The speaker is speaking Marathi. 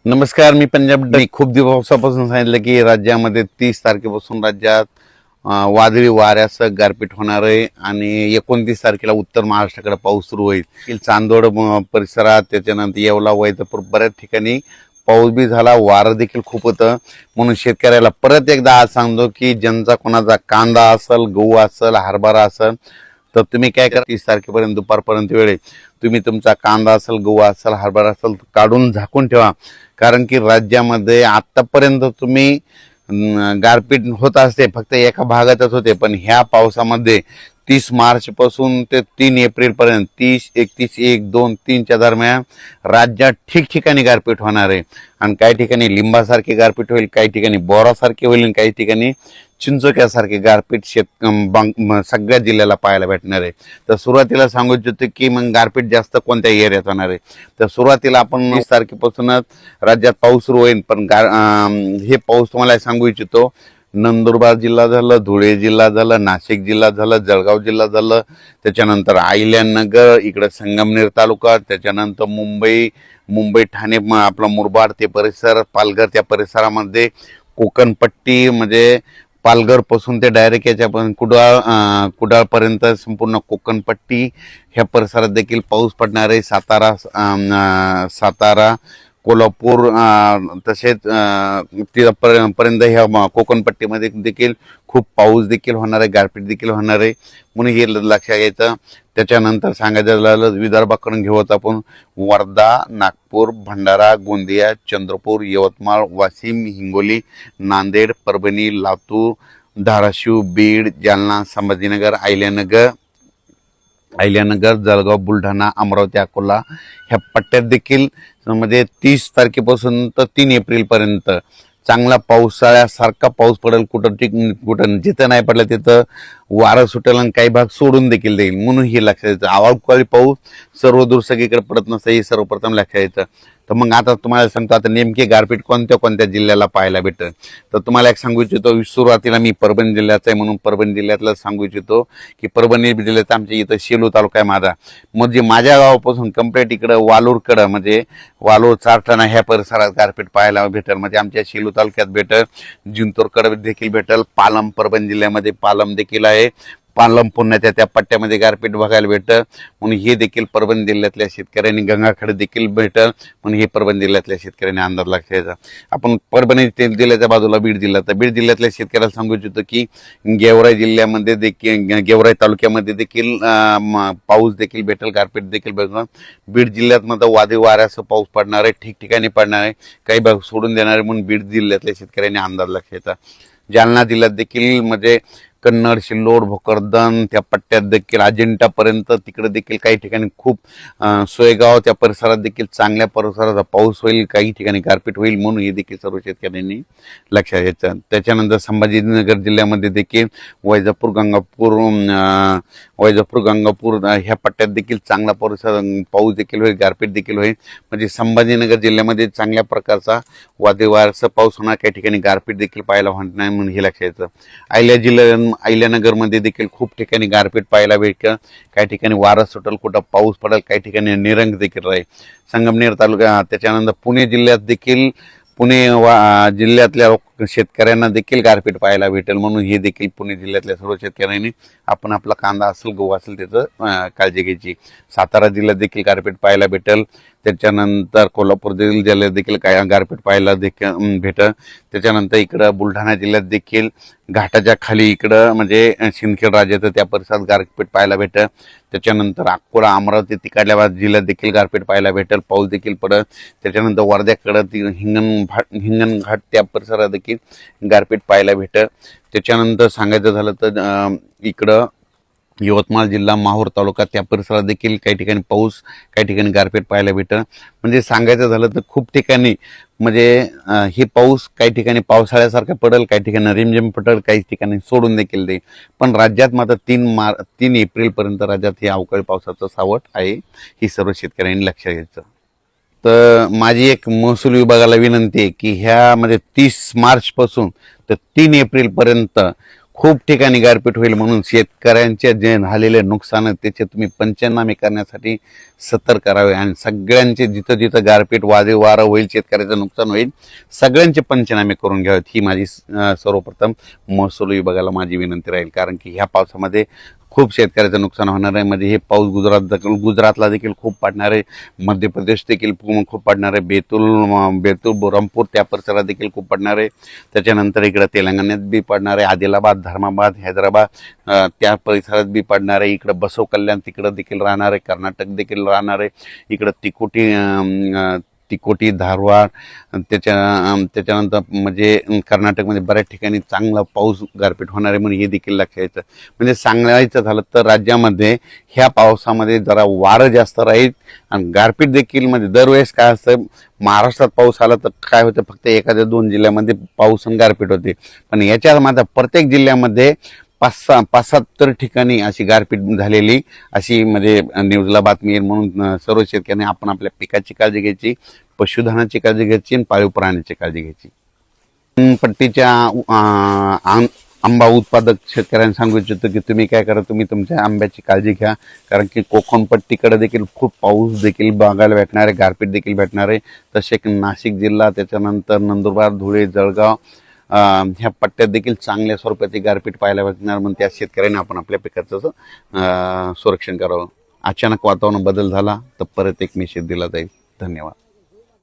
नमस्कार, मी पंजाब खूप दिवसापासून सांगितलं की राज्यामध्ये 30 तारखेपासून राज्यात वादळी वाऱ्यासह गारपीट होणार आहे आणि 29 तारखेला उत्तर महाराष्ट्राकडे पाऊस सुरू होईल. चांदोड परिसरात, त्याच्यानंतर येवला, वैजापूर बऱ्याच ठिकाणी पाऊस बी झाला, वारं देखील खूप होतं. म्हणून शेतकऱ्याला परत एकदा आज सांगतो की ज्यांचा कोणाचा कांदा असेल, गहू असेल, हरभरा असेल, तर तुम्ही काय करा, 30 तारखेपर्यंत दुपारपर्यंत वेळ आहे, तुम्ही तुमचा कांदा असेल, गहू असेल, हरभरा असेल काढून झाकून ठेवा. कारण की राज्यामध्ये आतापर्यंत तुम्ही गारपीट होत असते फक्त एका भागातच होते, पण ह्या पावसामध्ये 30 मार्च पासून ते 3 एप्रिल पर्यंत 30, 31, 1, 2, 3च्या दरम्यान राज्यात ठिकठिकाणी गारपीट होणार आहे. आणि काही ठिकाणी लिंबासारखी गारपीट होईल, काही ठिकाणी बोरासारखी होईल आणि काही ठिकाणी चिंचोक्यासारखे गारपीट सगळ्या जिल्ह्याला पाहायला भेटणार आहे. तर सुरुवातीला सांगू इच्छितो की मग गारपीट जास्त कोणत्या एरियात होणार आहे. तर सुरुवातीला आपण 20 तारखेपासूनच राज्यात पाऊस सुरू होईल, पण हे पाऊस तुम्हाला सांगू इच्छितो, नंदुरबार जिल्हा झालं, धुळे जिल्हा झालं, नाशिक जिल्हा झालं, जळगाव जिल्हा झालं, त्याच्यानंतर अहिल्यानगर, इकडे संगमनेर तालुका, त्याच्यानंतर मुंबई ठाणे, आपला मुरबाड ते परिसर, पालघर त्या परिसरामध्ये, कोकणपट्टी म्हणजे पालघर पासून ते डायरेक्ट याच्यापर्यंत कुडाळपर्यंत संपूर्ण कोकणपट्टी ह्या परिसरात देखील पाऊस पडणार आहे. सातारा, कोल्हापूर, तसेच तिथपर्यंत ह्या कोकणपट्टीमध्ये देखील खूप पाऊस देखील होणार आहे, गारपीट देखील होणार आहे. म्हणून हे लक्षात घ्यायचं. त्याच्यानंतर सांगायचं झालं विदर्भाकडून घेऊत आपण वर्धा, नागपूर, भंडारा, गोंदिया, चंद्रपूर, यवतमाळ, वाशिम, हिंगोली, नांदेड, परभणी, लातूर, धाराशिव, बीड, जालना, संभाजीनगर, अहिल्यानगर, जळगाव, बुलढाणा, अमरावती, अकोला ह्या पट्ट्यात देखील म्हणजे 30 तारखेपासून तर 3 एप्रिल पर्यंत चांगला पावसाळ्यासारखा पाऊस पडेल. कुठं जिथं नाही पडलं तिथं वारं सुटेल आणि काही भाग सोडून देखील देईल. म्हणून हे लक्षात येतं. अवकाळी पाऊस सर्वदूर सगळीकडे पडत नसतं, हे सर्वप्रथम लक्षात येतं. तर मग आता तुम्हाला सांगतो, आता नेमके गारपीट कोणत्या कोणत्या जिल्ह्याला पाहायला भेटेल. तर तुम्हाला एक सांगू इच्छितो, सुरुवातीला मी परभणी जिल्ह्याचा आहे म्हणून परभणी जिल्ह्यातलं सांगू इच्छितो की परभणी जिल्ह्यात आमच्या इथं सेलू तालुका आहे माझा. म्हणजे माझ्या गावापासून कम्प्लीट इकडं वालूरकडं म्हणजे वालूर, चारठाणा ह्या परिसरात गारपीट पाहायला भेटेल. म्हणजे आमच्या सेलू तालुक्यात भेटेल, जिंतूरकडे देखील भेटेल, पालम परभणी जिल्ह्यामध्ये पालम देखील आहे, पालम पुण्याच्या त्या पट्ट्यामध्ये गारपीट बघायला भेटतं. म्हणून हे देखील परभणी जिल्ह्यातल्या शेतकऱ्यांनी, गंगाखेड देखील भेटल. म्हणून हे परभणी जिल्ह्यातल्या शेतकऱ्यांनी अंदाज लक्षात. आपण परभणी जिल्ह्याच्या बाजूला बीड जिल्हा, तर बीड जिल्ह्यातल्या शेतकऱ्याला सांगू इच्छितो की गेवराई जिल्ह्यामध्ये देखील, गेवराई तालुक्यामध्ये देखील पाऊस देखील भेटेल, गारपीट देखील भेटणार. बीड जिल्ह्यात मध्ये वादळी वाऱ्यासह पाऊस पडणार आहे, ठिकठिकाणी पडणार आहे, काही भाग सोडून देणार आहे. म्हणून बीड जिल्ह्यातल्या शेतकऱ्यांनी अंदाज लक्षात. जालना जिल्ह्यात देखील म्हणजे कन्नड, सिल्लोड, भोकरदन त्या पट्ट्यात देखील अजिंठापर्यंत तिकडे देखील काही ठिकाणी खूप, सोयगाव त्या परिसरात देखील चांगल्या परिसराचा पाऊस होईल, काही ठिकाणी गारपीट होईल. म्हणून हे देखील सर्व शेतकऱ्यांनी लक्षात घ्यायचं. त्याच्यानंतर संभाजीनगर जिल्ह्यामध्ये देखील वैजापूर, गंगापूर ह्या पट्ट्यात देखील चांगला पाऊस देखील होईल, गारपीट देखील होईल. म्हणजे संभाजीनगर जिल्ह्यामध्ये चांगल्या प्रकारचा वादळी वाऱ्यासह पाऊस होणार, काही ठिकाणी गारपीट देखील पाहायला होणार नाही. म्हणून हे लक्षात घ्यायचं. अहिल्यानगरमध्ये देखील खूप ठिकाणी गारपीट पाहायला भेटतं, काही ठिकाणी वारा सुटेल, कुठं पाऊस पडेल, काही ठिकाणी निरंग देखील राहील. संगमनेर तालुका, त्याच्यानंतर पुणे जिल्ह्यात देखील जिल्ह्यातल्या शेतकऱ्यांना देखील गारपीट पाहायला भेटेल. म्हणून हे देखील पुणे जिल्ह्यातल्या सर्व शेतकऱ्यांनी आपण आपला कांदा असेल, गहू असेल त्याचं काळजी घ्यायची. सातारा जिल्ह्यात देखील गारपीट पाहायला भेटेल. त्याच्यानंतर कोल्हापूर जिल्ह्यात देखील काय गारपीट पाहायला देखील भेटेल. त्याच्यानंतर इकडं बुलढाणा जिल्ह्यात देखील घाटाच्या खाली इकडं म्हणजे सिंदखेड राजाचं त्या परिसरात गारपीट पाहायला भेटेल. त्याच्यानंतर अकोला, अमरावती तिकडल्या जिल्ह्यात देखील गारपीट पाहायला भेटेल, पाऊस देखील पडेल. त्याच्यानंतर वर्ध्याकडं हिंगणघाट त्या परिसरात देखील गारपीट पाहायला भेटेल. त्याच्यानंतर सांगायचं झालं तर इकडं यवतमाळ जिल्हा, माहूर तालुका त्या परिसरात देखील काही ठिकाणी पाऊस, काही ठिकाणी गारपीट पाहायला भेटेल. म्हणजे सांगायचं झालं तर खूप ठिकाणी म्हणजे हे पाऊस काही ठिकाणी पावसाळ्यासारखं पडेल, काही ठिकाणी रिमझिम पडेल, काही ठिकाणी सोडून देखील देईल. पण राज्यात मात्र 3 एप्रिलपर्यंत राज्यात हे अवकाळी पावसाचं सावट आहे, ही सर्व शेतकऱ्यांनी लक्षात घ्यायचं. तर माझी एक महसूल विभागाला विनंती आहे की ह्या म्हणजे 30 मार्चपासून तर 3 एप्रिलपर्यंत खूप ठिकाणी गारपीट होईल म्हणून शेतकऱ्यांचे जे झालेले नुकसान आहे त्याचे तुम्ही पंचनामे करण्यासाठी सतर्क करावे आणि सगळ्यांचे जिथं जिथं गारपीट वादळी वारं होईल, शेतकऱ्याचं नुकसान होईल, सगळ्यांचे पंचनामे करून घ्यावेत ही माझी सर्वप्रथम महसूल विभागाला माझी विनंती राहील. कारण की ह्या पावसामध्ये खूप शेतकऱ्याचं नुकसान होणार आहे. म्हणजे हे पाऊस गुजरातला देखील खूप पडणार आहे, मध्य प्रदेश देखील खूप पडणार आहे, बेतूल बुरहानपूर त्या परिसरात देखील खूप पडणार आहे. त्याच्यानंतर इकडं तेलंगणात बी पडणार आहे, आदिलाबाद, धर्माबाद, हैदराबाद त्या परिसरात बी पडणार आहे. इकडं बसव कल्याण तिकडं देखील राहणार आहे, कर्नाटक देखील राहणार आहे. इकडं तिकोटी, धारवाड, त्याच्यानंतर म्हणजे कर्नाटकमध्ये बऱ्याच ठिकाणी चांगला पाऊस गारपीट होणार आहे म्हणून हे देखील लक्षात येतं. म्हणजे सांगायचं झालं तर राज्यामध्ये ह्या पावसामध्ये जरा वारं जास्त राहील आणि गारपीट देखील. म्हणजे दरवेळेस काय असतं, महाराष्ट्रात पाऊस आला तर काय होतं, फक्त एखाद्या 2 जिल्ह्यामध्ये पाऊस आणि गारपीट होते. पण याच्या मात्र प्रत्येक जिल्ह्यामध्ये 5-7 ठिकाणी अशी गारपीट झालेली अशी म्हणजे न्यूजला बातमी येईल. म्हणून सर्व शेतकऱ्यांनी आपण आपल्या पिकाची काळजी घ्यायची, पशुधनाची काळजी घ्यायची आणि पाळीव प्राण्याची काळजी घ्यायची. पट्टीच्या आंबा उत्पादक शेतकऱ्यांना सांगू इच्छितो की तुम्ही काय करा, तुम्ही तुमच्या आंब्याची काळजी घ्या. कारण की कोकण पट्टीकडे देखील खूप पाऊस देखील बघायला भेटणार आहे, गारपीट देखील भेटणार आहे. तसे नाशिक जिल्हा, त्याच्यानंतर नंदुरबार, धुळे, जळगाव ह्या पट्ट्यात देखील चांगल्या स्वरूपाची गारपीट पाहायला भेटणार. म्हणून त्या शेतकऱ्यांनी आपण आपल्या पिकाचं संरक्षण करावं. अचानक वातावरण बदल झाला तर परत एक मेसेज दिला जाईल. धन्यवाद.